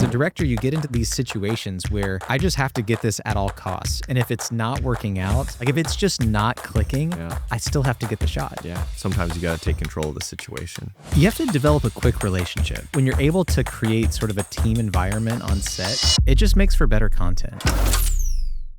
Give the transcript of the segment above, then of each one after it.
a director, you get into these situations where I just have to get this at all costs. And if it's not working out, like if it's just not clicking, I still have to get the shot. Yeah. Sometimes you got to take control of the situation. You have to develop a quick relationship. When you're able to create sort of a team environment on set, it just makes for better content.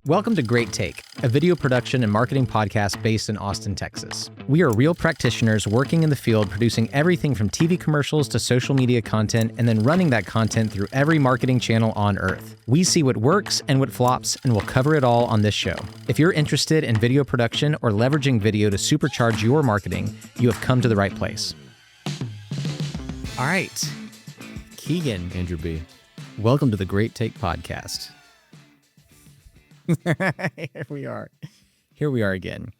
Welcome to Great Take, a video production and marketing podcast based in Austin, Texas. We are real practitioners working in the field, producing everything from TV commercials to social media content, and then running that content through every marketing channel on earth. We see what works and what flops, and we'll cover it all on this show. If you're interested in video production or leveraging video to supercharge your marketing, you have come to the right place. All right, Keegan. Andrew B. Welcome to the Great Take podcast. Here we are. Here we are again.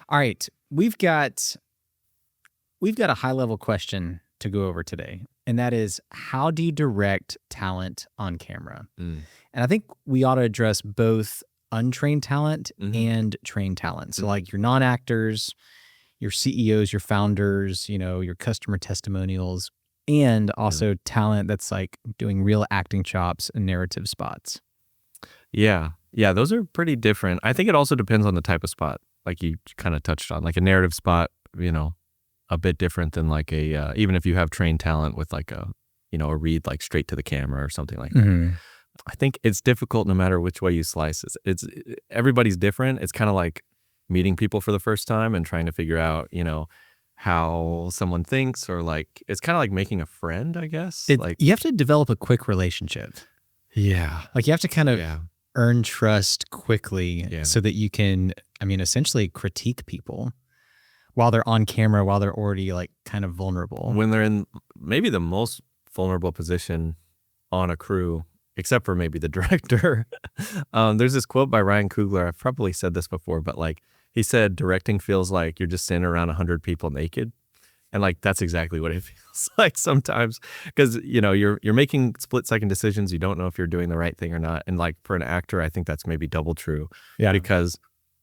All right, we've got a high-level question to go over today, and that is, how do you direct talent on camera? And I think we ought to address both untrained talent and trained talent. So like your non-actors, your CEOs, your founders, your customer testimonials, and also talent that's like doing real acting chops and narrative spots. Yeah, those are pretty different. I think it also depends on the type of spot, like you kind of touched on. Like a narrative spot, a bit different than like a, even if you have trained talent with like a read like straight to the camera or something like that. I think it's difficult no matter which way you slice it. Everybody's different. It's kind of like meeting people for the first time and trying to figure out, how someone thinks, or like, it's kind of like making a friend, I guess. You have to develop a quick relationship. Yeah. Like you have to kind of earn trust quickly so that you can, essentially critique people while they're on camera, while they're already like kind of vulnerable. When they're in maybe the most vulnerable position on a crew, except for maybe the director. There's this quote by Ryan Coogler. I've probably said this before, but like he said, directing feels like you're just standing around 100 people naked. And like, that's exactly what it feels like sometimes, because, you're making split-second decisions. You don't know if you're doing the right thing or not. And like for an actor, I think that's maybe double true. Yeah. Because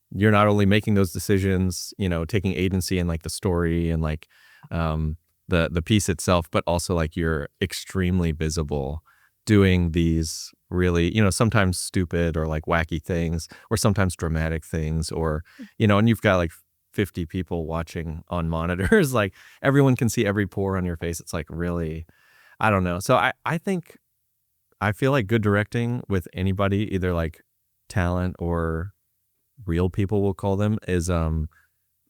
you're not only making those decisions, taking agency in like the story and like the piece itself, but also like you're extremely visible doing these really, sometimes stupid or like wacky things, or sometimes dramatic things, or, and you've got like 50 people watching on monitors, like everyone can see every pore on your face. It's like really, I don't know. So I feel like good directing with anybody, either like talent or real people, we'll call them, is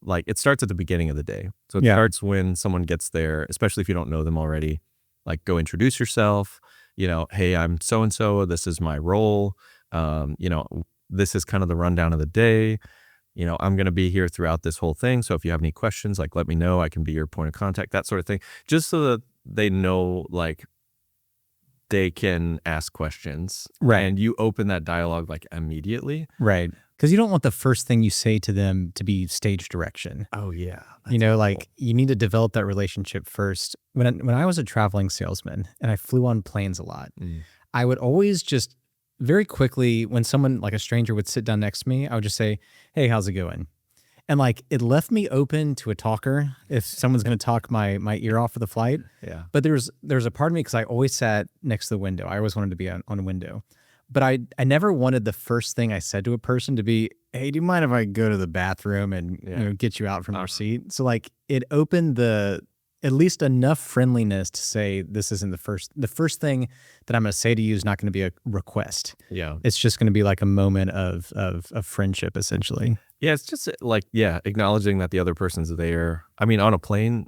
like it starts at the beginning of the day. So it starts when someone gets there, especially if you don't know them already. Like, go introduce yourself, hey, I'm so-and-so, this is my role. This is kind of the rundown of the day. I'm going to be here throughout this whole thing. So if you have any questions, like, let me know. I can be your point of contact, that sort of thing. Just so that they know, like, they can ask questions. Right. And you open that dialogue, like, immediately. Right. Because you don't want the first thing you say to them to be stage direction. Oh, yeah. Like, you need to develop that relationship first. When I was a traveling salesman and I flew on planes a lot, I would always just very quickly, when someone like a stranger would sit down next to me, I would just say, "Hey, how's it going?" And like, it left me open to a talker if someone's going to talk my ear off for the flight. Yeah. But there's a part of me, because I always sat next to the window. I always wanted to be on a window. But I never wanted the first thing I said to a person to be, "Hey, do you mind if I go to the bathroom and get you out from your seat?" So like, it opened at least enough friendliness to say, this isn't the first thing that I'm going to say to you is not going to be a request. Yeah. It's just going to be like a moment of friendship, essentially. Yeah. It's just like, acknowledging that the other person's there. On a plane,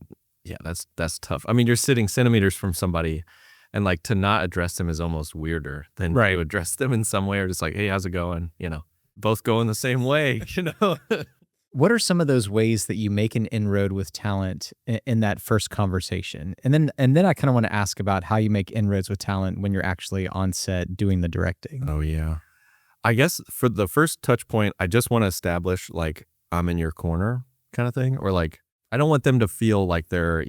that's tough. You're sitting centimeters from somebody, and like, to not address them is almost weirder than to address them in some way, or just like, "Hey, how's it going?" Both going the same way, What are some of those ways that you make an inroad with talent in that first conversation? And then I kind of want to ask about how you make inroads with talent when you're actually on set doing the directing. Oh, yeah. I guess for the first touch point, I just want to establish like, I'm in your corner kind of thing, or like, I don't want them to feel like they're,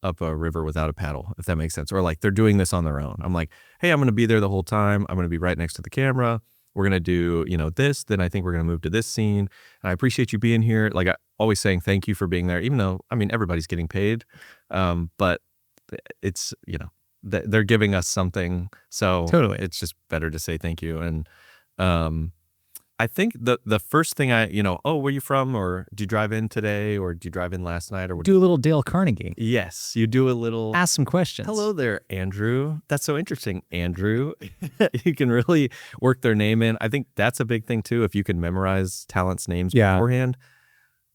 up a river without a paddle, if that makes sense, or like they're doing this on their own. I'm like, "Hey, I'm going to be there the whole time. I'm going to be right next to the camera. We're going to do, this, then I think we're going to move to this scene. And I appreciate you being here." Like, I always saying thank you for being there, even though, everybody's getting paid. But it's, they're giving us something. So Totally. it's just better to say thank you. And I think the first thing oh, where you from? Or did you drive in today? Or did you drive in last night? Or what? Do a little Dale Carnegie. Yes, you do a little. Ask some questions. Hello there, Andrew. That's so interesting, Andrew. You can really work their name in. I think that's a big thing too. If you can memorize talent's names beforehand,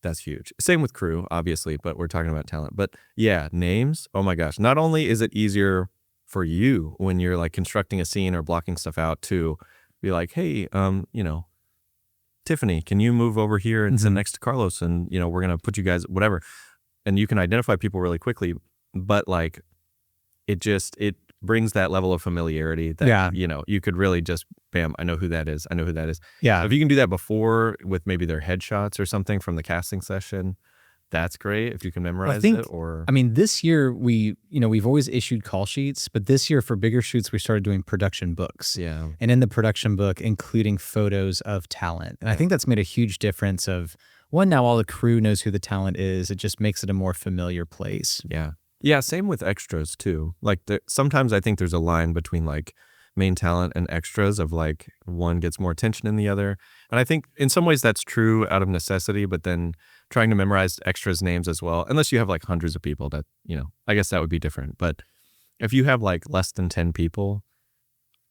that's huge. Same with crew, obviously, but we're talking about talent. But yeah, names. Oh my gosh. Not only is it easier for you when you're like constructing a scene or blocking stuff out to be like, hey, Tiffany, can you move over here and sit next to Carlos? And, we're going to put you guys, whatever. And you can identify people really quickly, but like, it brings that level of familiarity that, you could really just, bam, I know who that is. I know who that is. Yeah. So if you can do that before with maybe their headshots or something from the casting session, that's great if you can memorize it. Or this year we've always issued call sheets, but this year for bigger shoots we started doing production books. Yeah. And in the production book, including photos of talent. And I think that's made a huge difference of one, now all the crew knows who the talent is. It just makes it a more familiar place. Yeah. Yeah. Same with extras too. Like sometimes I think there's a line between like main talent and extras of like one gets more attention than the other. And I think in some ways that's true out of necessity, but then trying to memorize extras names as well, unless you have like hundreds of people that, I guess that would be different. But if you have like less than 10 people,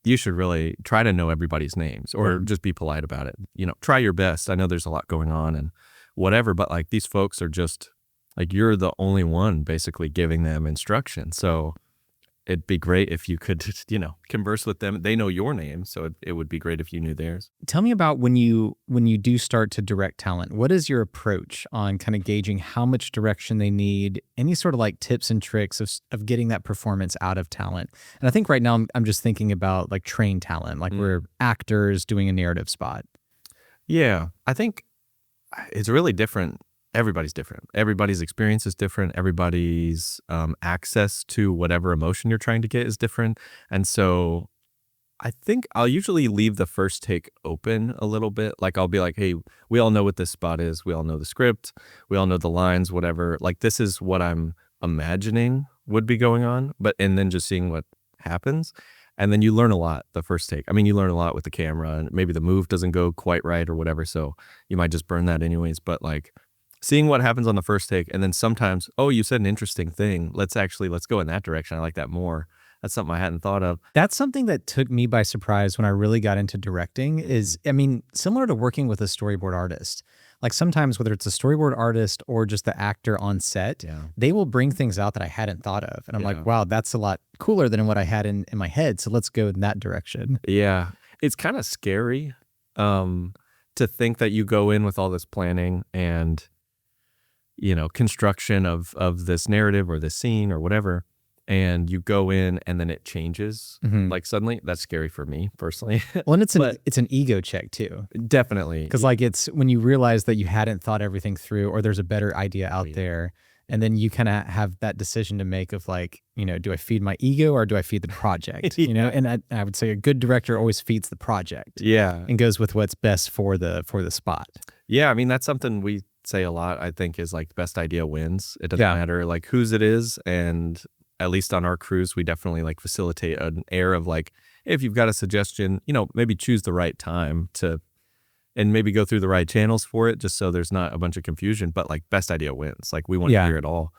you should really try to know everybody's names or just be polite about it. Try your best. I know there's a lot going on and whatever, but like these folks are just like, you're the only one basically giving them instruction. So it'd be great if you could, converse with them. They know your name, so it would be great if you knew theirs. Tell me about when you do start to direct talent. What is your approach on kind of gauging how much direction they need? Any sort of like tips and tricks of getting that performance out of talent? And I think right now I'm just thinking about like trained talent, like we're actors doing a narrative spot. Yeah, I think it's really different. Everybody's different. Everybody's experience is different. Everybody's access to whatever emotion you're trying to get is different. And so I think I'll usually leave the first take open a little bit. Like I'll be like, hey, we all know what this spot is. We all know the script. We all know the lines, whatever. Like this is what I'm imagining would be going on. And then just seeing what happens. And then you learn a lot the first take. I mean, you learn a lot with the camera and maybe the move doesn't go quite right or whatever. So you might just burn that anyways. But like, seeing what happens on the first take, and then sometimes, oh, you said an interesting thing. Let's go in that direction. I like that more. That's something I hadn't thought of. That's something that took me by surprise when I really got into directing is, similar to working with a storyboard artist. Like sometimes whether it's a storyboard artist or just the actor on set, they will bring things out that I hadn't thought of. And I'm like, wow, that's a lot cooler than what I had in my head. So let's go in that direction. Yeah. It's kind of scary to think that you go in with all this planning and construction of this narrative or this scene or whatever, and you go in and then it changes like suddenly. That's scary for me personally. Well, and it's an ego check too. Definitely. Because like it's when you realize that you hadn't thought everything through or there's a better idea out there, and then you kind of have that decision to make of like, do I feed my ego or do I feed the project? And I would say a good director always feeds the project. Yeah. And goes with what's best for the spot. Yeah, that's something we say a lot, I think, is like the best idea wins. It doesn't matter like whose it is. And at least on our cruise, we definitely like facilitate an air of like, if you've got a suggestion, maybe choose the right time and maybe go through the right channels for it, just so there's not a bunch of confusion. But like best idea wins. Like we want to hear it all.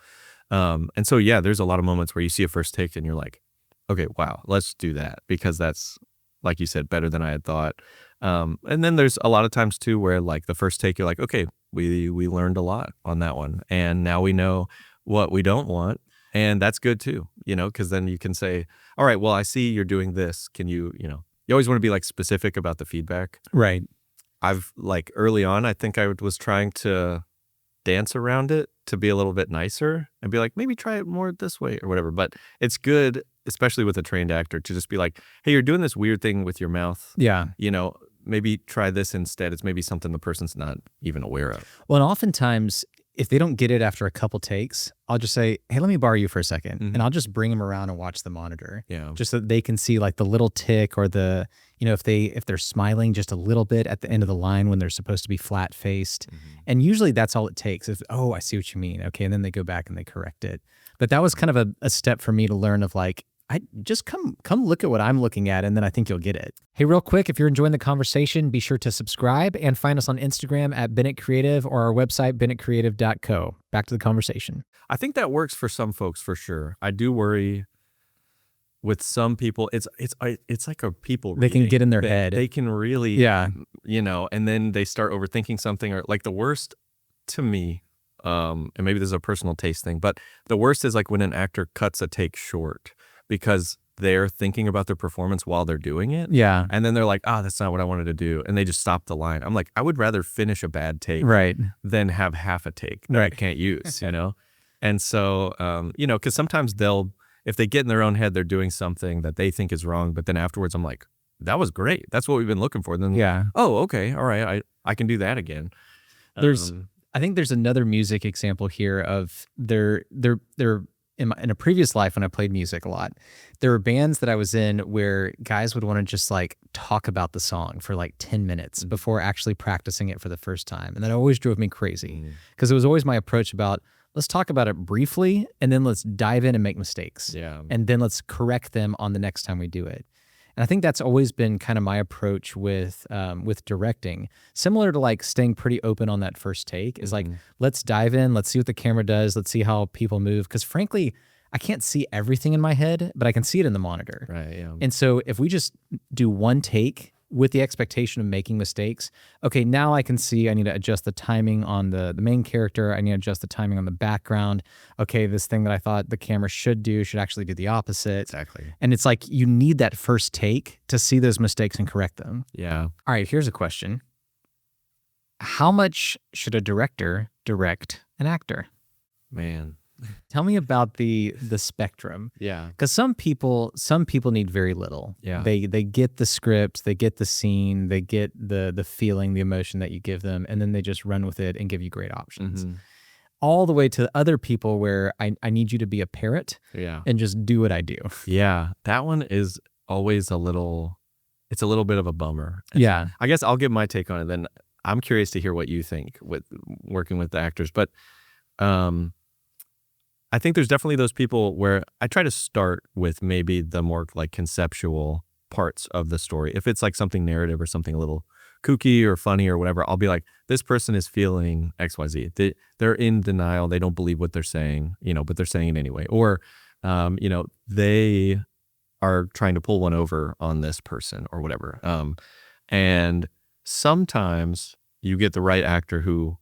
And so, there's a lot of moments where you see a first take and you're like, okay, wow, let's do that, because that's, like you said, better than I had thought. And then there's a lot of times too where like the first take, you're like, okay, we learned a lot on that one, and now we know what we don't want, and that's good too, because then you can say, all right, well, I see you're doing this. Can you always want to be like specific about the feedback, right? I've like early on, I think I was trying to dance around it to be a little bit nicer and be like, maybe try it more this way or whatever. But it's good, especially with a trained actor, to just be like, hey, you're doing this weird thing with your mouth. Yeah. Maybe try this instead. It's maybe something the person's not even aware of. Well, and oftentimes, if they don't get it after a couple takes, I'll just say, hey, let me borrow you for a second. And I'll just bring them around and watch the monitor. Yeah. Just so that they can see like the little tick or the, if they're smiling just a little bit at the end of the line when they're supposed to be flat faced. And usually that's all it takes is, I see what you mean. Okay. And then they go back and they correct it. But that was kind of a step for me to learn of like, I just come look at what I'm looking at, and then I think you'll get it. Hey, real quick, if you're enjoying the conversation, be sure to subscribe and find us on Instagram at Bennett Creative or our website, bennettcreative.co. Back to the conversation. I think that works for some folks for sure. I do worry with some people, it's like a people They can reading. get in their head. They can really, and then they start overthinking something, or like the worst to me, and maybe this is a personal taste thing, but the worst is like when an actor cuts a take short because they're thinking about their performance while they're doing it. Yeah. And then they're like, that's not what I wanted to do. And they just stop the line. I'm like, I would rather finish a bad take than have half a take that I can't use, And so, because sometimes if they get in their own head, they're doing something that they think is wrong. But then afterwards, I'm like, that was great. That's what we've been looking for. And then, oh, okay. All right. I can do that again. I think there's another music example here of in a previous life when I played music a lot, there were bands that I was in where guys would want to just like talk about the song for like 10 minutes before actually practicing it for the first time. And that always drove me crazy because it was always my approach about, let's talk about it briefly and then let's dive in and make mistakes. Yeah. And then let's correct them on the next time we do it. And I think that's always been kind of my approach with directing. Similar to like staying pretty open on that first take is like, let's dive in, let's see what the camera does, let's see how people move. Because frankly, I can't see everything in my head, but I can see it in the monitor. Right. Yeah. And so if we just do one take with the expectation of making mistakes, okay, now I can see I need to adjust the timing on the main character. I need to adjust the timing on the background. Okay, this thing that I thought the camera should do should actually do the opposite. Exactly. And it's like you need that first take to see those mistakes and correct them. Yeah. All right, here's a question. How much should a director direct an actor? Man. Tell me about the spectrum. Yeah. Because some people need very little. Yeah. They get the script, they get the scene, they get the feeling, the emotion that you give them, and then they just run with it and give you great options. All the way to other people where I need you to be a parrot and just do what I do. Yeah. That one is always a little bit of a bummer. Yeah. I guess I'll give my take on it. Then I'm curious to hear what you think with working with the actors. But I think there's definitely those people where I try to start with maybe the more like conceptual parts of the story. If it's like something narrative or something a little kooky or funny or whatever, I'll be like, this person is feeling XYZ. They're in denial. They don't believe what they're saying, but they're saying it anyway. Or, they are trying to pull one over on this person or whatever. And sometimes you get the right actor who,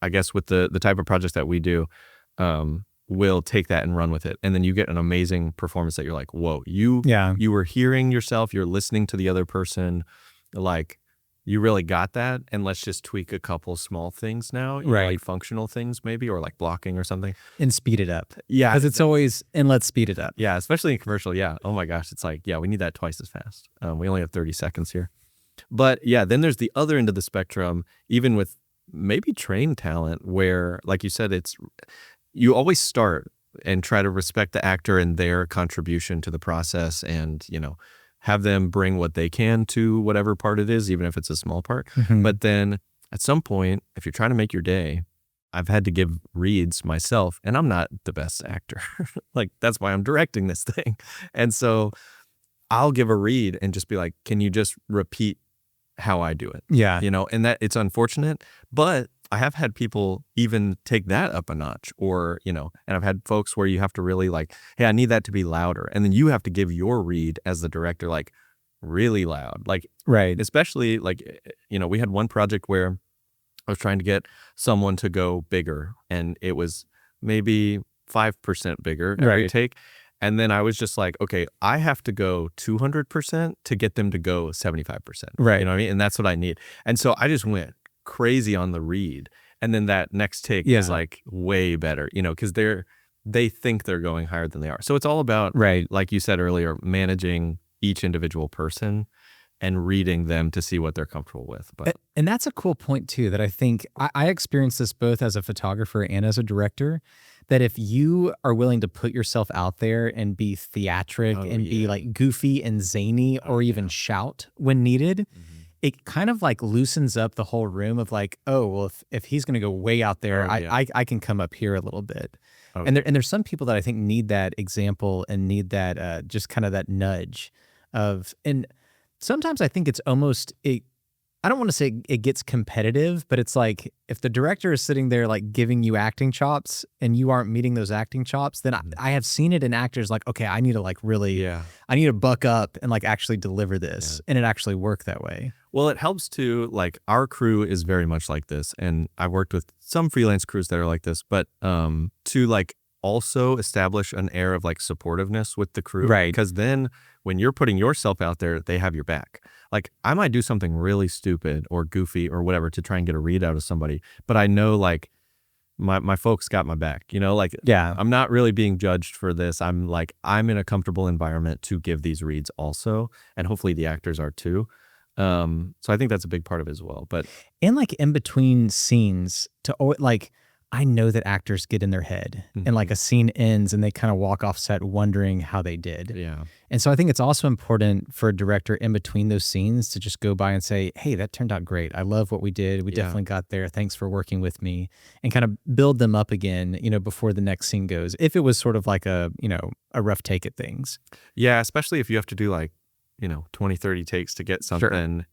I guess with the type of projects that we do, will take that and run with it. And then you get an amazing performance that you're like, whoa, you were hearing yourself, you're listening to the other person, like you really got that. And let's just tweak a couple small things now, like functional things maybe, or like blocking or something. And speed it up. Yeah. Because it's always, and let's speed it up. Yeah, especially in commercial. Yeah. Oh my gosh. It's like, we need that twice as fast. We only have 30 seconds here. But yeah, then there's the other end of the spectrum, even with maybe trained talent where, like you said, you always start and try to respect the actor and their contribution to the process and, have them bring what they can to whatever part it is, even if it's a small part. But then at some point, if you're trying to make your day, I've had to give reads myself and I'm not the best actor. Like that's why I'm directing this thing. And so I'll give a read and just be like, can you just repeat how I do it? Yeah. And that it's unfortunate, but I have had people even take that up a notch or, and I've had folks where you have to really like, hey, I need that to be louder. And then you have to give your read as the director, like really loud, like, especially like, we had one project where I was trying to get someone to go bigger and it was maybe 5% bigger every take. And then I was just like, okay, I have to go 200% to get them to go 75%. Right. You know what I mean? And that's what I need. And so I just went crazy on the read. And then that next take is like way better, because they think they're going higher than they are. So it's all about, like you said earlier, managing each individual person and reading them to see what they're comfortable with. And that's a cool point too, that I think I experienced this both as a photographer and as a director, that if you are willing to put yourself out there and be theatric be like goofy and zany or even shout when needed, it kind of like loosens up the whole room of like, oh, well, if he's going to go way out there, I can come up here a little bit. Okay. And there's some people that I think need that example and need that just kind of that nudge of, and sometimes I think it's almost, I don't want to say it gets competitive, but it's like if the director is sitting there like giving you acting chops and you aren't meeting those acting chops, then I have seen it in actors like, okay, I need to like really, I need to buck up and like actually deliver this, and it actually worked that way. Well, it helps to, like, our crew is very much like this, and I've worked with some freelance crews that are like this, but to like also establish an air of like supportiveness with the crew, right? Because then when you're putting yourself out there, they have your back. Like, I might do something really stupid or goofy or whatever to try and get a read out of somebody, but I know like my folks got my back, you know, like, I'm not really being judged for this. I'm in a comfortable environment to give these reads also, and hopefully the actors are too. So I think that's a big part of it as well. But and like in between scenes, like, I know that actors get in their head and like a scene ends and they kind of walk off set wondering how they did. Yeah. And so I think it's also important for a director in between those scenes to just go by and say, hey, that turned out great. I love what we did. We definitely got there. Thanks for working with me, and kind of build them up again, you know, before the next scene goes. If it was sort of like a rough take at things. Yeah. Especially if you have to do like, 20, 30 takes to get something. Sure.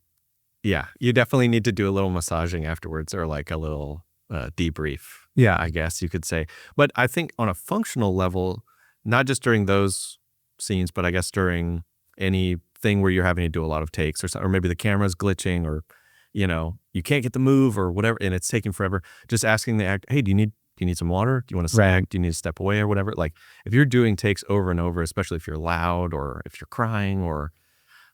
Yeah. You definitely need to do a little massaging afterwards, or like a little debrief. Yeah, I guess you could say. But I think on a functional level, not just during those scenes, but I guess during anything where you're having to do a lot of takes, or maybe the camera's glitching, or you can't get the move or whatever, and it's taking forever. Just asking the actor, hey, do you need some water? Do you want to snack? Do you need to step away or whatever? Like, if you're doing takes over and over, especially if you're loud or if you're crying, or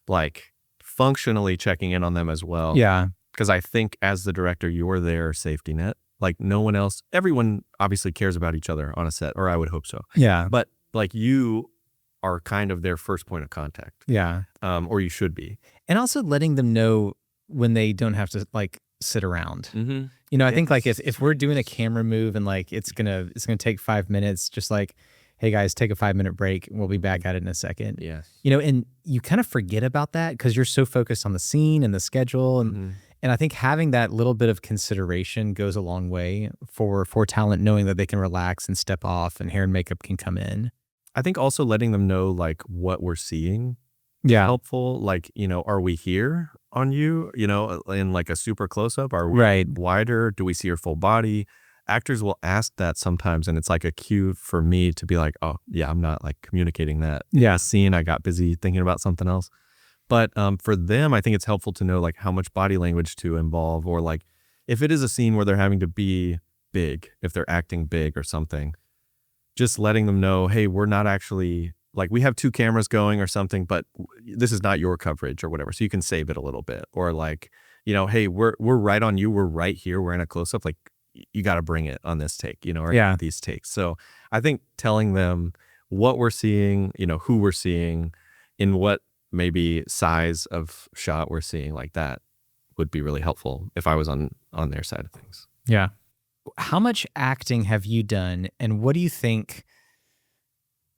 like functionally checking in on them as well. Yeah. Because I think as the director, you're their safety net. Like, no one else, everyone obviously cares about each other on a set, or I would hope so. Yeah. But like, you are kind of their first point of contact. Yeah. Or you should be. And also letting them know when they don't have to like sit around. Mm-hmm. I think like if we're doing a camera move and like it's gonna take 5 minutes, just like, hey guys, take a 5-minute break. We'll be back at it in a second. Yeah. And you kind of forget about that because you're so focused on the scene and the schedule. And I think having that little bit of consideration goes a long way for talent, knowing that they can relax and step off and hair and makeup can come in. I think also letting them know like what we're seeing is helpful. Like, are we here on you, in like a super close up? Are we wider? Do we see your full body? Actors will ask that sometimes, and it's like a cue for me to be like, oh yeah, I'm not like communicating that scene. I got busy thinking about something else. But for them, I think it's helpful to know like how much body language to involve, or like if it is a scene where they're having to be big, if they're acting big or something, just letting them know, hey, we're not actually, like, we have 2 cameras going or something, but this is not your coverage or whatever. So you can save it a little bit, or like, hey, we're right on you. We're right here. We're in a close up. Like, you got to bring it on this take, or these takes. So I think telling them what we're seeing, who we're seeing, in what maybe size of shot we're seeing, like that would be really helpful if I was on their side of things. Yeah. How much acting have you done, and what do you think,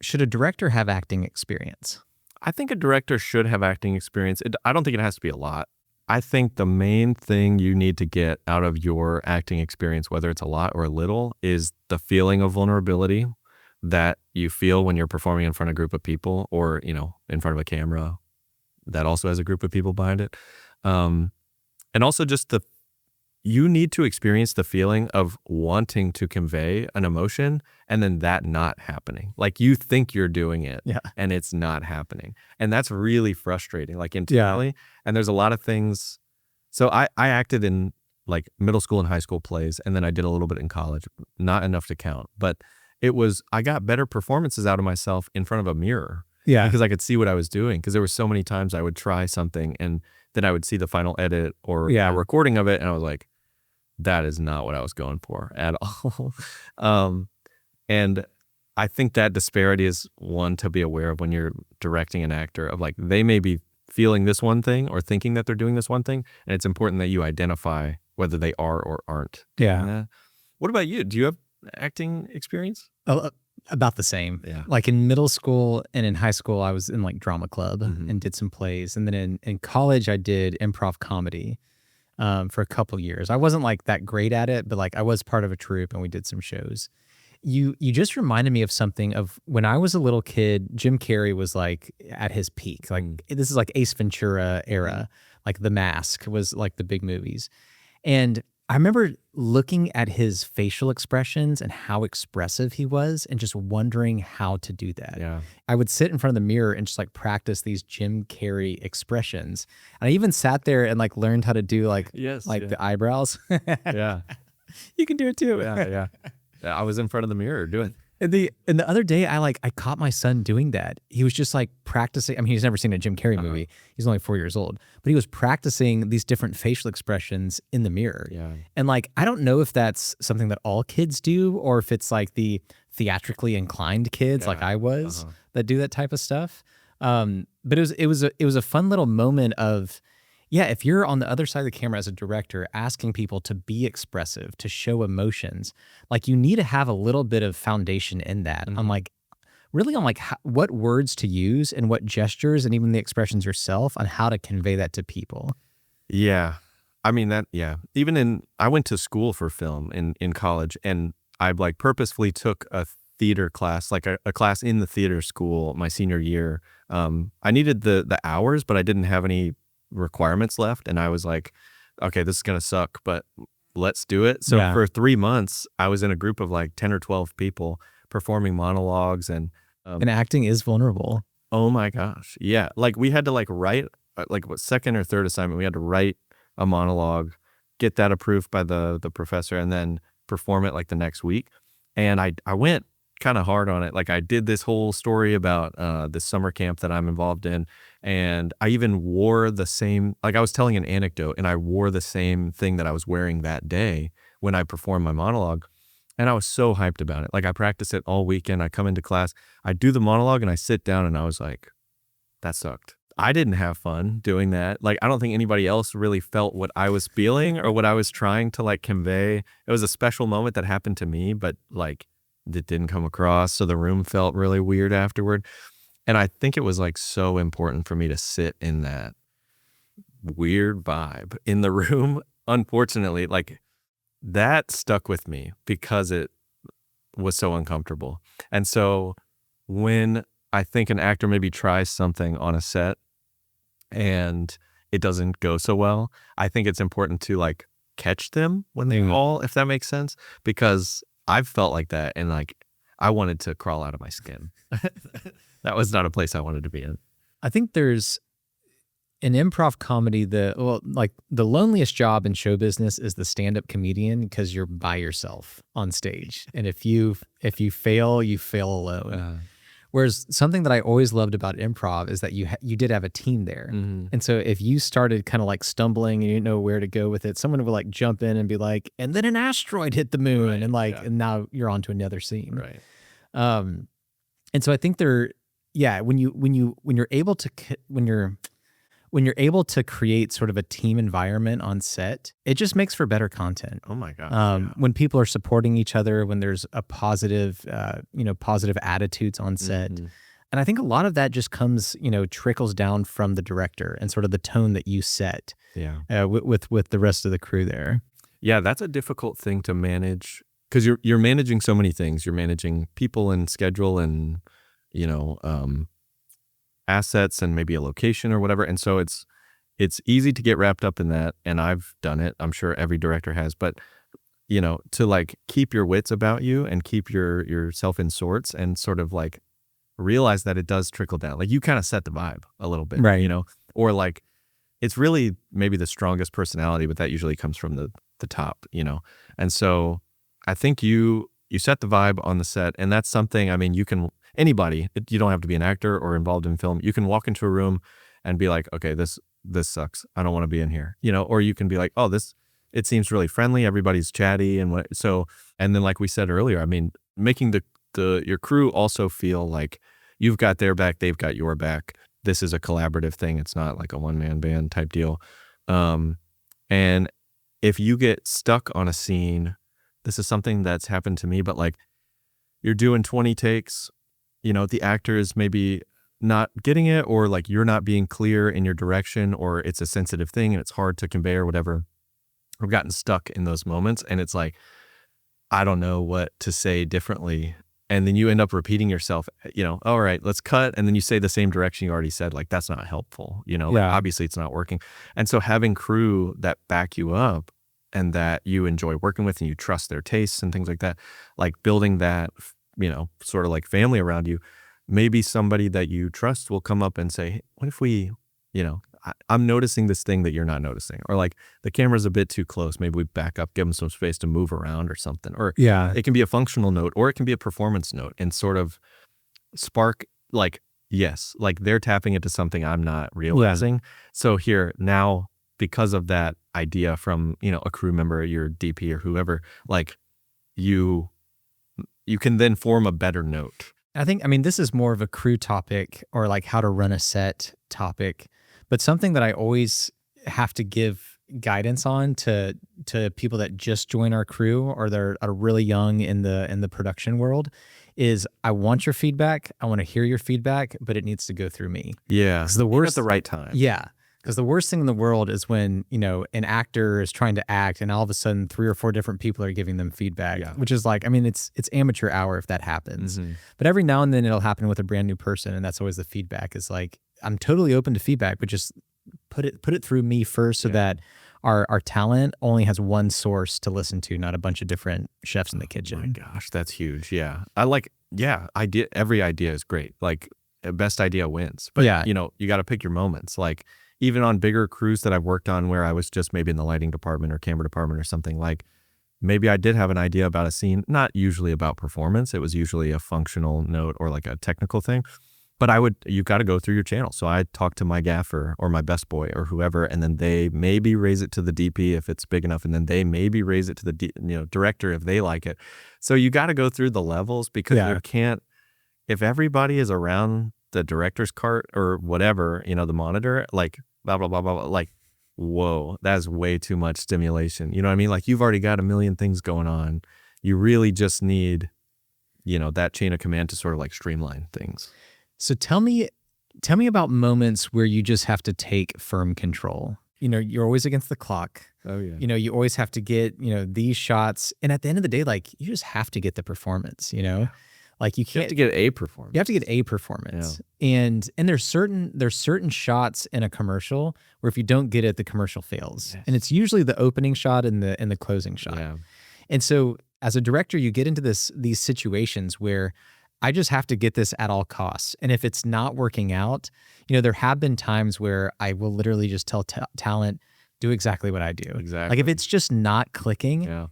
should a director have acting experience? I think a director should have acting experience. I don't think it has to be a lot. I think the main thing you need to get out of your acting experience, whether it's a lot or a little, is the feeling of vulnerability that you feel when you're performing in front of a group of people, or, in front of a camera that also has a group of people behind it. And also just you need to experience the feeling of wanting to convey an emotion and then that not happening. Like, you think you're doing it and it's not happening. And that's really frustrating, like internally. Yeah. And there's a lot of things. So I acted in like middle school and high school plays, and then I did a little bit in college, not enough to count, but I got better performances out of myself in front of a mirror. Yeah. Because I could see what I was doing. Because there were so many times I would try something and then I would see the final edit or a recording of it, and I was like, that is not what I was going for at all. And I think that disparity is one to be aware of when you're directing an actor, of like, they may be feeling this one thing or thinking that they're doing this one thing, and it's important that you identify whether they are or aren't. Yeah. What about you? Do you have acting experience? About the same. Yeah. Like in middle school and in high school, I was in like drama club and did some plays. And then in college, I did improv comedy for a couple years. I wasn't like that great at it, but like I was part of a troupe and we did some shows. You just reminded me of something of when I was a little kid. Jim Carrey was like at his peak. Like this is like Ace Ventura era. Like The Mask was like the big movies. And I remember looking at his facial expressions and how expressive he was and just wondering how to do that. Yeah. I would sit in front of the mirror and just like practice these Jim Carrey expressions. And I even sat there and like learned how to do like the eyebrows. Yeah. You can do it too. Yeah. I was in front of the mirror doing. And the other day, I caught my son doing that. He was just like practicing. I mean, he's never seen a Jim Carrey movie. He's only 4 years old, but he was practicing these different facial expressions in the mirror. Yeah. And like, I don't know if that's something that all kids do, or if it's like the theatrically inclined kids, like I was, that do that type of stuff. But it was a fun little moment of, yeah, if you're on the other side of the camera as a director, asking people to be expressive, to show emotions, like you need to have a little bit of foundation in that. On like, really on like what words to use and what gestures and even the expressions yourself on how to convey that to people. Yeah. I mean even I went to school for film in college, and I like purposefully took a theater class, like a class in the theater school my senior year. I needed the hours, but I didn't have any requirements left, and I was like, okay, this is gonna suck, but let's do it. So for 3 months I was in a group of like 10 or 12 people performing monologues, and acting is vulnerable. Oh my gosh, yeah. Like we had to like write like what second or third assignment, we had to write a monologue, get that approved by the professor, and then perform it like the next week. And I went kind of hard on it. Like I did this whole story about this summer camp that I'm involved in, and I even wore the same, like I was telling an anecdote and I wore the same thing that I was wearing that day when I performed my monologue, and I was so hyped about it. Like I practiced it all weekend. I come into class, I do the monologue, and I sit down and I was like, that sucked. I didn't have fun doing that. Like I don't think anybody else really felt what I was feeling or what I was trying to like convey. It was a special moment that happened to me, but like it didn't come across, so the room felt really weird afterward. And I think it was like so important for me to sit in that weird vibe in the room. Unfortunately, like that stuck with me because it was so uncomfortable. And so when I think an actor maybe tries something on a set and it doesn't go so well, I think it's important to like catch them when they fall, if that makes sense, because I've felt like that, and like I wanted to crawl out of my skin. That was not a place I wanted to be in. I think there's in improv comedy, the loneliest job in show business is the stand-up comedian, because you're by yourself on stage, and if you fail, you fail alone. Whereas something that I always loved about improv is that you did have a team there. And so if you started kind of like stumbling and you didn't know where to go with it, someone would like jump in and be like, and then an asteroid hit the moon, and like, and now you're on to another scene. Right. And so I think when you're able to create sort of a team environment on set, it just makes for better content. Oh my gosh. When people are supporting each other, when there's a positive attitudes on set. And I think a lot of that just comes, trickles down from the director and sort of the tone that you set with the rest of the crew there. Yeah, that's a difficult thing to manage, because you're managing so many things. You're managing people and schedule and, assets and maybe a location or whatever. And so it's easy to get wrapped up in that. And I've done it. I'm sure every director has, but to like keep your wits about you and keep yourself in sorts and sort of like realize that it does trickle down. Like you kind of set the vibe a little bit, right? Or like it's really maybe the strongest personality, but that usually comes from the top, And so I think you set the vibe on the set, and that's something, I mean, anybody, you don't have to be an actor or involved in film. You can walk into a room and be like, okay, this sucks. I don't want to be in here, or you can be like, oh, it seems really friendly. Everybody's chatty. And then like we said earlier, I mean, making your crew also feel like you've got their back, they've got your back. This is a collaborative thing. It's not like a one-man band type deal. And if you get stuck on a scene, this is something that's happened to me, but like you're doing 20 takes, the actor is maybe not getting it, or like you're not being clear in your direction, or it's a sensitive thing and it's hard to convey or whatever. I've gotten stuck in those moments and it's like, I don't know what to say differently. And then you end up repeating yourself, all right, let's cut. And then you say the same direction you already said, like, that's not helpful, like, obviously it's not working. And so having crew that back you up and that you enjoy working with and you trust their tastes and things like that, like building that, sort of like family around you, maybe somebody that you trust will come up and say, hey, what if we, I'm noticing this thing that you're not noticing, or like the camera's a bit too close. Maybe we back up, give them some space to move around or something. Or it can be a functional note, or it can be a performance note, and sort of spark like, yes, like they're tapping into something I'm not realizing. So here now, because of that idea from, a crew member, your DP or whoever, like you can then form a better note. I mean, this is more of a crew topic, or like how to run a set topic. But something that I always have to give guidance on to people that just join our crew, or they're really young in the production world, is I want your feedback. I want to hear your feedback, but it needs to go through me. Yeah, the worst at the right time. Yeah, because the worst thing in the world is when an actor is trying to act, and all of a sudden 3 or 4 different people are giving them feedback, which is like, I mean, it's amateur hour if that happens. But every now and then it'll happen with a brand new person, and that's always the feedback. Is like, I'm totally open to feedback, but just put it through me first, so that our talent only has one source to listen to, not a bunch of different chefs in the kitchen. Oh my gosh, that's huge. Yeah. Every idea is great. Like, best idea wins. But you got to pick your moments. Like, even on bigger crews that I've worked on where I was just maybe in the lighting department or camera department or something, like maybe I did have an idea about a scene, not usually about performance. It was usually a functional note or like a technical thing. But you've got to go through your channel. So I talk to my gaffer or my best boy or whoever, and then they maybe raise it to the DP if it's big enough, and then they maybe raise it to the director if they like it. So you got to go through the levels, because you can't, if everybody is around the director's cart or whatever, the monitor, like blah, blah, blah, blah, blah, like, whoa, that's way too much stimulation. You know what I mean? Like, you've already got a million things going on. You really just need, that chain of command to sort of like streamline things. So tell me about moments where you just have to take firm control. You're always against the clock. Oh yeah. You always have to get, these shots. And at the end of the day, like, you just have to get the performance, Like, you have to get a performance. You have to get a performance. Yeah. And there's certain shots in a commercial where if you don't get it, the commercial fails. Yes. And it's usually the opening shot and the closing shot. Yeah. And so as a director, you get into these situations where I just have to get this at all costs. And if it's not working out, there have been times where I will literally just tell talent, do exactly what I do. Exactly. Like, if it's just not clicking,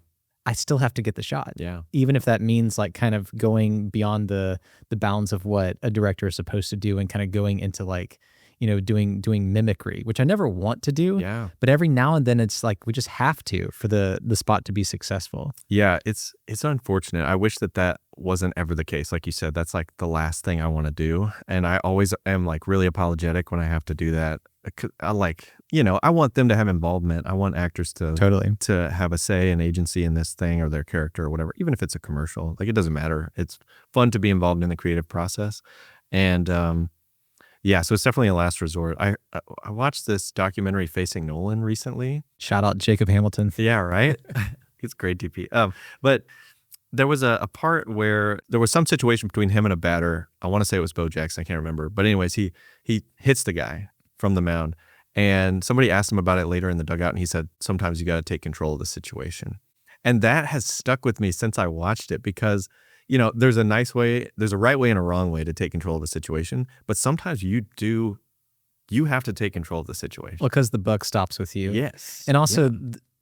I still have to get the shot. Yeah. Even if that means like kind of going beyond the bounds of what a director is supposed to do, and kind of going into like, doing mimicry, which I never want to do. Yeah. But every now and then it's like we just have to for the spot to be successful. Yeah, it's unfortunate. I wish that wasn't ever the case. Like you said, that's like the last thing I want to do. And I always am like really apologetic when I have to do that. I like, I want them to have involvement. I want actors to have a say and agency in this thing or their character or whatever, even if it's a commercial. Like, it doesn't matter. It's fun to be involved in the creative process. And so it's definitely a last resort. I watched this documentary Facing Nolan recently. Shout out Jacob Hamilton. Yeah, right? He's a great DP. But there was a part where there was some situation between him and a batter. I want to say it was Bo Jackson. I can't remember. But anyways, he hits the guy from the mound. And somebody asked him about it later in the dugout, and he said, sometimes you got to take control of the situation. And that has stuck with me since I watched it, because there's a nice way, there's a right way and a wrong way to take control of a situation. But sometimes you have to take control of the situation. Well, because the buck stops with you. Yes. And also,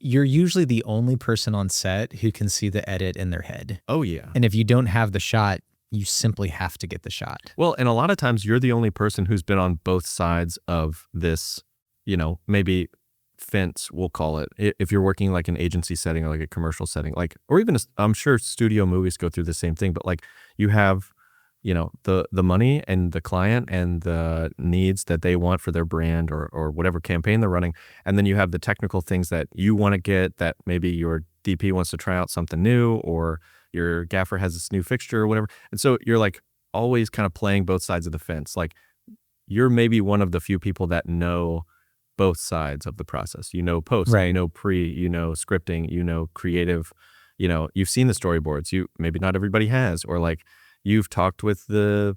you're usually the only person on set who can see the edit in their head. Oh, yeah. And if you don't have the shot, you simply have to get the shot. Well, and a lot of times you're the only person who's been on both sides of this, maybe fence, we'll call it, if you're working like an agency setting or like a commercial setting, like, or even I'm sure studio movies go through the same thing, but like you have, the money and the client and the needs that they want for their brand or whatever campaign they're running. And then you have the technical things that you want to get, that maybe your DP wants to try out something new, or your gaffer has this new fixture or whatever. And so you're like always kind of playing both sides of the fence. Like you're maybe one of the few people that know both sides of the process. You know post, Right. you know pre, you know scripting, you know creative, you know, you've seen the storyboards. You maybe not everybody has, or like you've talked with the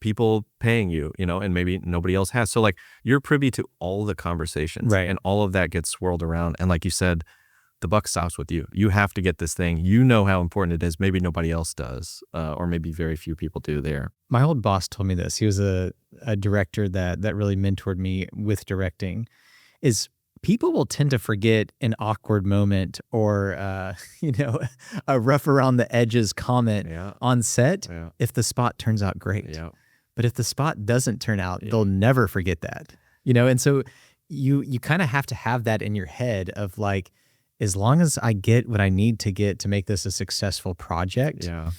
people paying you, you know, and maybe nobody else has. So like you're privy to all the conversations, Right. and all of that gets swirled around. And like you said, the buck stops with you. You have to get this thing. You know how important it is. Maybe nobody else does, or maybe very few people do there. My old boss told me this. He was a director that really mentored me with directing, is people will tend to forget an awkward moment or, a rough around the edges comment Yeah. on set Yeah. if the spot turns out great. Yeah. But if the spot doesn't turn out, they'll never forget that, and so you kind of have to have that in your head of like, as long as I get what I need to get to make this a successful project, Yeah.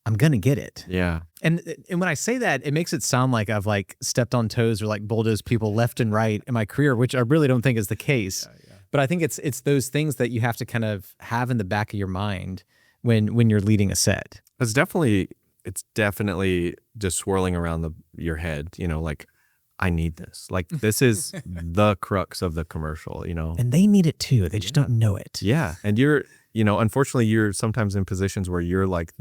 I'm going to get it. Yeah. And when I say that, it makes it sound like I've like stepped on toes or like bulldozed people left and right in my career, which I really don't think is the case. Yeah. But I think it's those things that you have to kind of have in the back of your mind when you're leading a set. It's definitely just swirling around your head, you know, like, I need this. Like, this is the crux of the commercial, you know. And they need it too. They just don't know it. Yeah. And unfortunately, you're sometimes in positions where you're like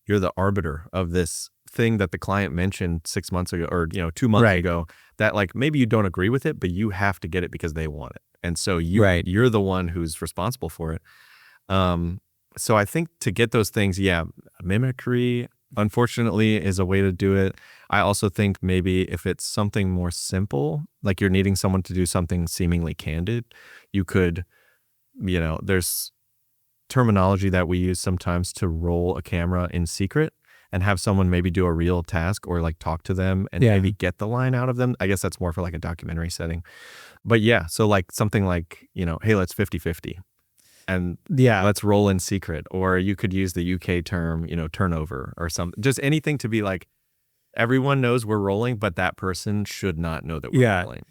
you're the arbiter of this thing that the client mentioned 6 months ago, or 2 months ago, that like maybe you don't agree with it, but you have to get it because they want it. And so you're the one who's responsible for it. So I think to get those things, mimicry, unfortunately, is a way to do it. I also think maybe if it's something more simple, like you're needing someone to do something seemingly candid, you could, there's terminology that we use sometimes to roll a camera in secret and have someone maybe do a real task or like talk to them and maybe get the line out of them. I guess that's more for like a documentary setting. But yeah, so like something like, hey, let's 50-50. And let's roll in secret. Or you could use the UK term, turnover or something. Just anything to be like, everyone knows we're rolling, but that person should not know that we're rolling,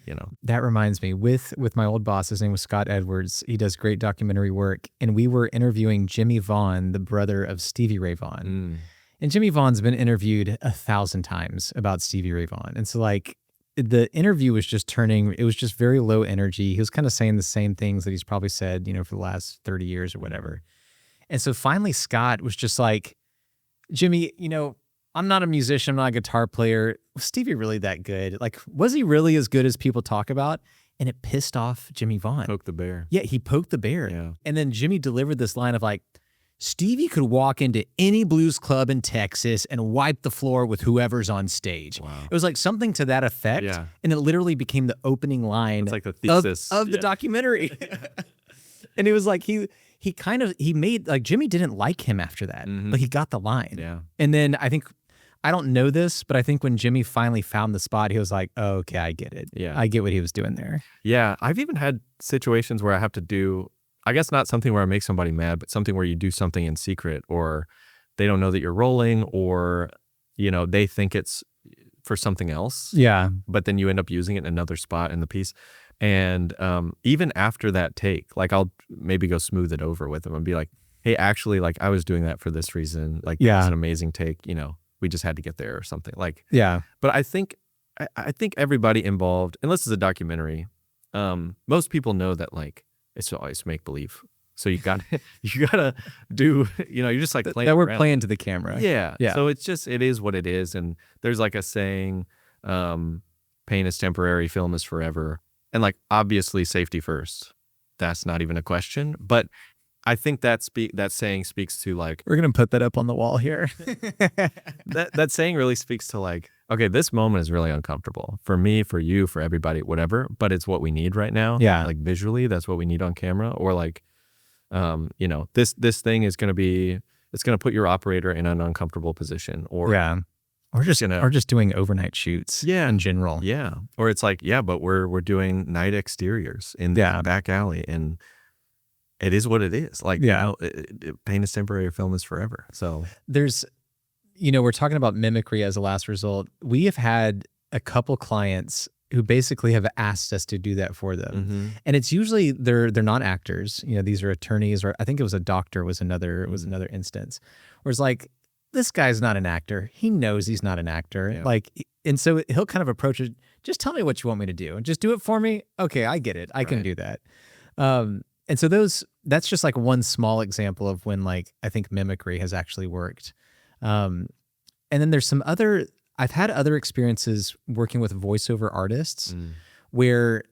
That reminds me, with my old boss, his name was Scott Edwards. He does great documentary work. And we were interviewing Jimmy Vaughn, the brother of Stevie Ray Vaughan. And Jimmy Vaughn's been interviewed 1,000 times about Stevie Ray Vaughan. And so like, the interview was just it was just very low energy. He was kind of saying the same things that he's probably said, for the last 30 years or whatever. And so finally Scott was just like, Jimmy, I'm not a musician, I'm not a guitar player. Was Stevie really that good? Like, was he really as good as people talk about? And it pissed off Jimmy Vaughn. Poke the bear. Yeah, he poked the bear. Yeah. And then Jimmy delivered this line of like, Stevie could walk into any blues club in Texas and wipe the floor with whoever's on stage. Wow. It was like something to that effect. Yeah. And it literally became the opening line It's like the thesis of the documentary. And it was like he made, like, Jimmy didn't like him after that, but he got the line. Yeah. And then I don't know this, but I think when Jimmy finally found the spot, he was like, oh, okay, I get it. Yeah. I get what he was doing there. Yeah. I've even had situations where I have to do, I guess not something where I make somebody mad, but something where you do something in secret, or they don't know that you're rolling, or, they think it's for something else. Yeah. But then you end up using it in another spot in the piece. And even after that take, like I'll maybe go smooth it over with them and be like, hey, actually, like I was doing that for this reason. Like, it's an amazing take, we just had to get there or something. Like, but I think everybody involved, unless it's a documentary, most people know that like, it's always make believe. So you gotta do, you're just like playing. That we're around. playing to the camera. Yeah. So it is what it is. And there's like a saying, pain is temporary, film is forever. And like, obviously safety first. That's not even a question. But I think that saying speaks to like, we're going to put that up on the wall here. that saying really speaks to like, okay, this moment is really uncomfortable for me, for you, for everybody, whatever, but it's what we need right now. Yeah. Like visually, that's what we need on camera. Or like, this thing is going to it's going to put your operator in an uncomfortable position, or or just doing overnight shoots. Yeah. In general. Yeah. Or it's like, but we're doing night exteriors in the back alley, and it is what it is. Like, pain is temporary, film is forever. So there's, we're talking about mimicry as a last result. We have had a couple clients who basically have asked us to do that for them. Mm-hmm. And it's usually they're not actors. You know, these are attorneys, or I think it was a doctor was another instance. Where it's like, this guy's not an actor. He knows he's not an actor. Yeah. Like, and so he'll kind of approach it, just tell me what you want me to do and just do it for me. Okay, I get it. I can do that. And so that's just like one small example of when like I think mimicry has actually worked. And then there's some other, I've had other experiences working with voiceover artists where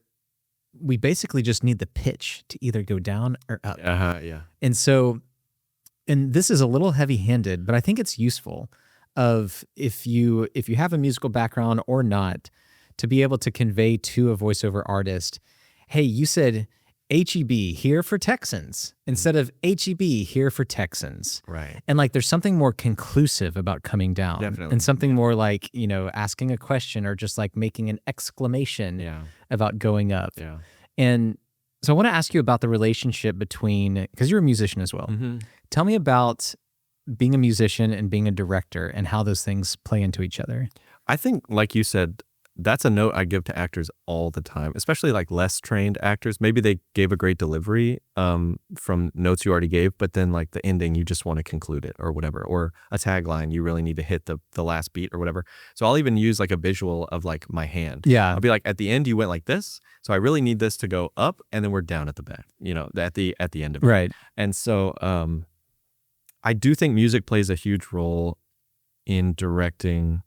we basically just need the pitch to either go down or up. Yeah. And so, and this is a little heavy-handed, but I think it's useful of if you have a musical background or not, to be able to convey to a voiceover artist, hey, you said HEB here for Texans instead of HEB here for Texans. Right. And like there's something more conclusive about coming down. Definitely. And something more like, you know, asking a question or just like making an exclamation about going up. Yeah. And so I want to ask you about the relationship between, because you're a musician as well. Mm-hmm. Tell me about being a musician and being a director and how those things play into each other. I think, like you said, that's a note I give to actors all the time, especially like less trained actors. Maybe they gave a great delivery from notes you already gave, but then like the ending, you just want to conclude it or whatever, or a tagline, you really need to hit the last beat or whatever. So I'll even use like a visual of like my hand. Yeah. I'll be like, at the end, you went like this. So I really need this to go up, and then we're down at the back, you know, at the end of it. Right. And so I do think music plays a huge role in directing.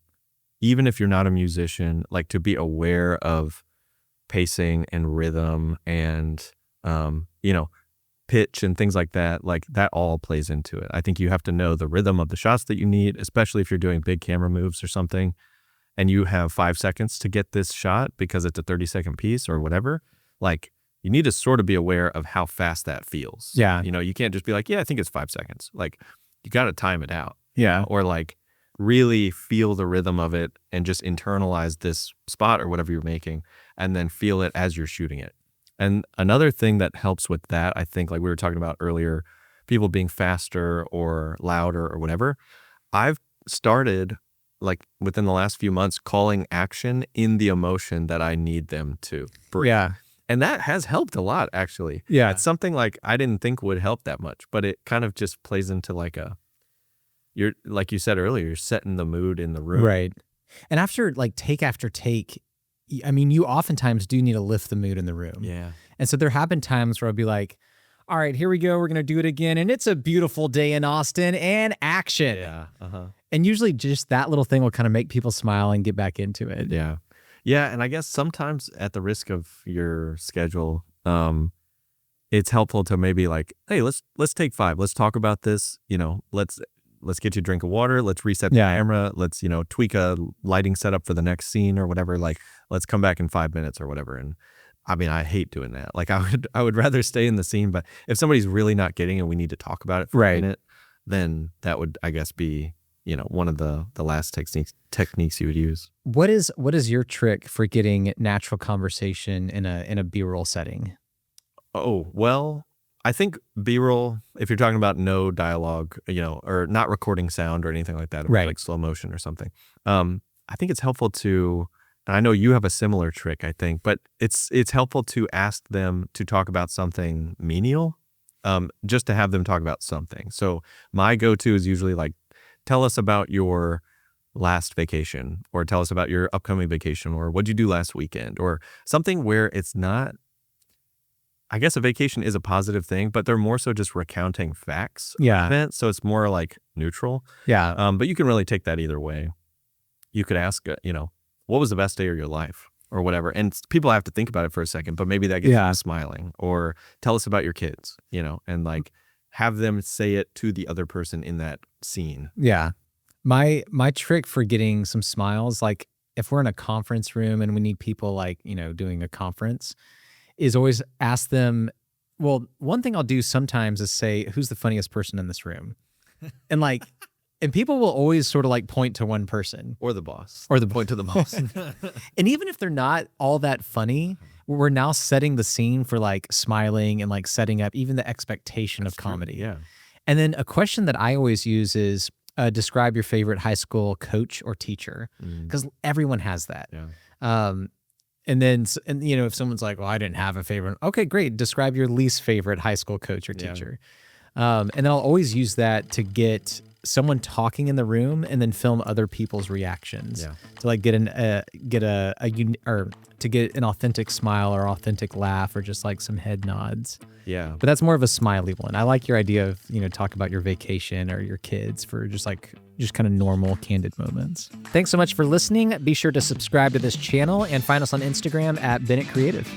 Even if you're not a musician, like to be aware of pacing and rhythm and, you know, pitch and things like that all plays into it. I think you have to know the rhythm of the shots that you need, especially if you're doing big camera moves or something, and you have 5 seconds to get this shot because it's a 30-second piece or whatever. Like, you need to sort of be aware of how fast that feels. Yeah. You know, you can't just be like, yeah, I think it's 5 seconds. Like, you got to time it out. Yeah. Or like, really feel the rhythm of it and just internalize this spot or whatever you're making, and then feel it as you're shooting it. And another thing that helps with that, I think, like we were talking about earlier, people being faster or louder or whatever, I've started like within the last few months calling action in the emotion that I need them to bring. Yeah. And that has helped a lot, actually. Yeah. It's something like I didn't think would help that much, but it kind of just plays into like you're, like you said earlier, you're setting the mood in the room. Right. And after take, I mean, you oftentimes do need to lift the mood in the room. Yeah. And so there have been times where I'll be like, all right, here we go. We're going to do it again. And it's a beautiful day in Austin and action. Yeah. And usually just that little thing will kind of make people smile and get back into it. Yeah. Yeah. And I guess sometimes at the risk of your schedule, it's helpful to maybe like, hey, let's take 5. Let's talk about this. You know, let's get you a drink of water. Let's reset the camera. Let's, you know, tweak a lighting setup for the next scene or whatever. Like, let's come back in 5 minutes or whatever. And I mean, I hate doing that. Like, I would rather stay in the scene. But if somebody's really not getting it and we need to talk about it for a minute, then that would, I guess, be, you know, one of the last techniques you would use. What is your trick for getting natural conversation in a B-roll setting? Oh, well, I think B-roll, if you're talking about no dialogue, you know, or not recording sound or anything like that, like slow motion or something, I think it's helpful to, and I know you have a similar trick, I think, but it's helpful to ask them to talk about something menial, just to have them talk about something. So my go-to is usually like, tell us about your last vacation, or tell us about your upcoming vacation, or what'd you do last weekend, or something where it's not, I guess a vacation is a positive thing, but they're more so just recounting facts. Yeah. So it's more like neutral. Yeah. But you can really take that either way. You could ask, you know, what was the best day of your life or whatever? And people have to think about it for a second, but maybe that gets them smiling. Or tell us about your kids, you know, and like have them say it to the other person in that scene. Yeah. My trick for getting some smiles, like if we're in a conference room and we need people like, you know, doing a conference, is always ask them, well, one thing I'll do sometimes is say, who's the funniest person in this room? And like, and people will always sort of like point to one person. Or the boss. Or the point to the boss. And even if they're not all that funny, we're now setting the scene for like smiling and like setting up even the expectation of comedy. Yeah. And then a question that I always use is, describe your favorite high school coach or teacher, because everyone has that. Yeah. And then, if someone's like, well, I didn't have a favorite. Okay, great. Describe your least favorite high school coach or teacher. And then I'll always use that to get someone talking in the room and then film other people's reactions to like get an authentic smile or authentic laugh or just like some head nods. Yeah. But that's more of a smiley one. I like your idea of, talk about your vacation or your kids for just kind of normal, candid moments. Thanks so much for listening. Be sure to subscribe to this channel and find us on Instagram at Bennett Creative.